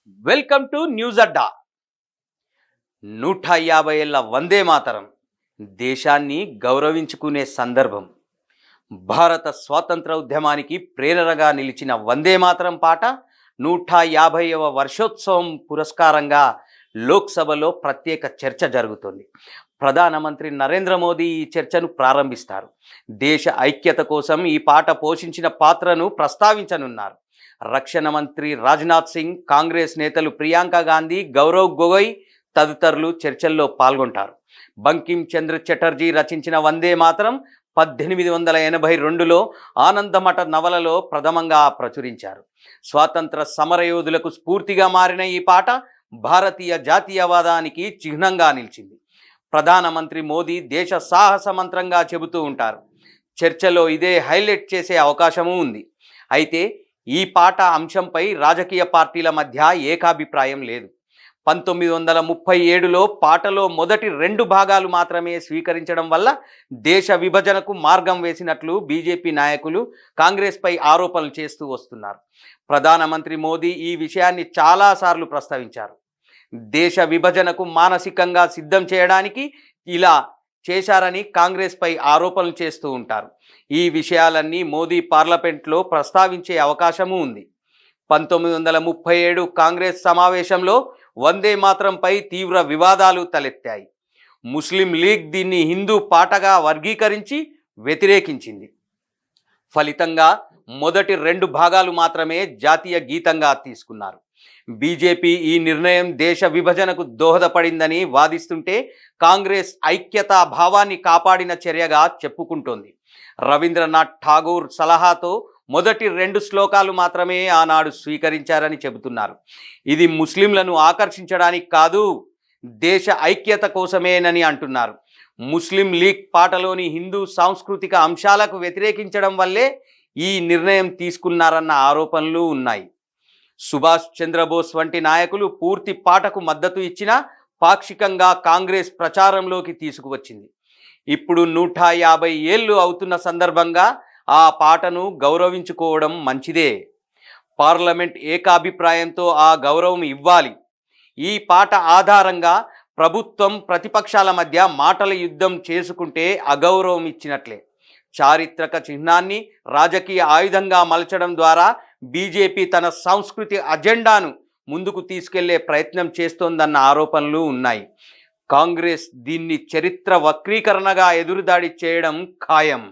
Welcome to news అడ్డా. 150 ఏళ్ల వందే మాతరం దేశాన్ని గౌరవించుకునే సందర్భం. భారత స్వాతంత్ర ఉద్యమానికి ప్రేరణగా నిలిచిన వందే మాతరం పాట 150వ వర్షోత్సవం పురస్కారంగా లోక్సభలో ప్రత్యేక చర్చ జరుగుతుంది. ప్రధానమంత్రి నరేంద్ర మోదీ ఈ చర్చను ప్రారంభిస్తారు. దేశ ఐక్యత కోసం ఈ పాట పోషించిన పాత్రను ప్రస్తావించనున్నారు. రక్షణ మంత్రి రాజ్నాథ్ సింగ్, కాంగ్రెస్ నేతలు ప్రియాంక గాంధీ, గౌరవ్ గొగోయ్ తదితరులు చర్చల్లో పాల్గొంటారు. బంకిం చంద్ర చటర్జీ రచించిన వందే మాతరం 1882లో ఆనందమఠ నవలలో ప్రథమంగా ప్రచురించారు. స్వాతంత్ర సమరయోధులకు స్ఫూర్తిగా మారిన ఈ పాట భారతీయ జాతీయవాదానికి చిహ్నంగా నిలిచింది. ప్రధానమంత్రి మోదీ దేశ సాహస మంత్రంగా చెబుతూ ఉంటారు. చర్చలో ఇదే హైలైట్ చేసే అవకాశము ఉంది. అయితే ఈ పాట అంశంపై రాజకీయ పార్టీల మధ్య ఏకాభిప్రాయం లేదు. 1937లో పాటలో మొదటి 2 భాగాలు మాత్రమే స్వీకరించడం వల్ల దేశ విభజనకు మార్గం వేసినట్లు బీజేపీ నాయకులు కాంగ్రెస్పై ఆరోపణలు చేస్తూ వస్తున్నారు. ప్రధానమంత్రి మోదీ ఈ విషయాన్ని చాలాసార్లు ప్రస్తావించారు. దేశ విభజనకు మానసికంగా సిద్ధం చేయడానికి ఇలా చేశారని కాంగ్రెస్పై ఆరోపణలు చేస్తూ ఉంటారు. ఈ విషయాలన్నీ మోదీ పార్లమెంట్లో ప్రస్తావించే అవకాశము ఉంది. 1937 కాంగ్రెస్ సమావేశంలో వందే మాతరంపై తీవ్ర వివాదాలు తలెత్తాయి. ముస్లిం లీగ్ దీన్ని హిందూ పాటగా వర్గీకరించి వ్యతిరేకించింది. ఫలితంగా మొదటి 2 భాగాలు మాత్రమే జాతీయ గీతంగా తీసుకున్నారు. బీజేపీ ఈ నిర్ణయం దేశ విభజనకు దోహదపడిందని వాదిస్తుంటే కాంగ్రెస్ ఐక్యతా భావాన్ని కాపాడిన చర్యగా చెప్పుకుంటోంది. రవీంద్రనాథ్ ఠాగూర్ సలహాతో మొదటి 2 శ్లోకాలు మాత్రమే ఆనాడు స్వీకరించారని చెబుతున్నారు. ఇది ముస్లింలను ఆకర్షించడానికి కాదు, దేశ ఐక్యత కోసమేనని అంటున్నారు. ముస్లిం లీగ్ పాటలోని హిందూ సాంస్కృతిక అంశాలకు వ్యతిరేకించడం వల్లే ఈ నిర్ణయం తీసుకున్నారన్న ఆరోపణలు ఉన్నాయి. సుభాష్ చంద్రబోస్ వంటి నాయకులు పూర్తి పాటకు మద్దతు ఇచ్చినా పాక్షికంగా కాంగ్రెస్ ప్రచారంలోకి తీసుకువచ్చింది. ఇప్పుడు 150 ఏళ్ళు అవుతున్న సందర్భంగా ఆ పాటను గౌరవించుకోవడం మంచిదే. పార్లమెంట్ ఏకాభిప్రాయంతో ఆ గౌరవం ఇవ్వాలి. ఈ పాట ఆధారంగా ప్రభుత్వం ప్రతిపక్షాల మధ్య మాటల యుద్ధం చేసుకుంటే అగౌరవం ఇచ్చినట్లే. చారిత్రక చిహ్నాన్ని రాజకీయ ఆయుధంగా మలచడం ద్వారా బీజేపీ తన సంస్కృతి అజెండాను ముందుకు తీసుకెళ్లే ప్రయత్నం చేస్తోందన్న ఆరోపణలు ఉన్నాయి. కాంగ్రెస్ దీన్ని చరిత్ర వక్రీకరణగా ఎదురుదాడి చేయడం ఖాయం.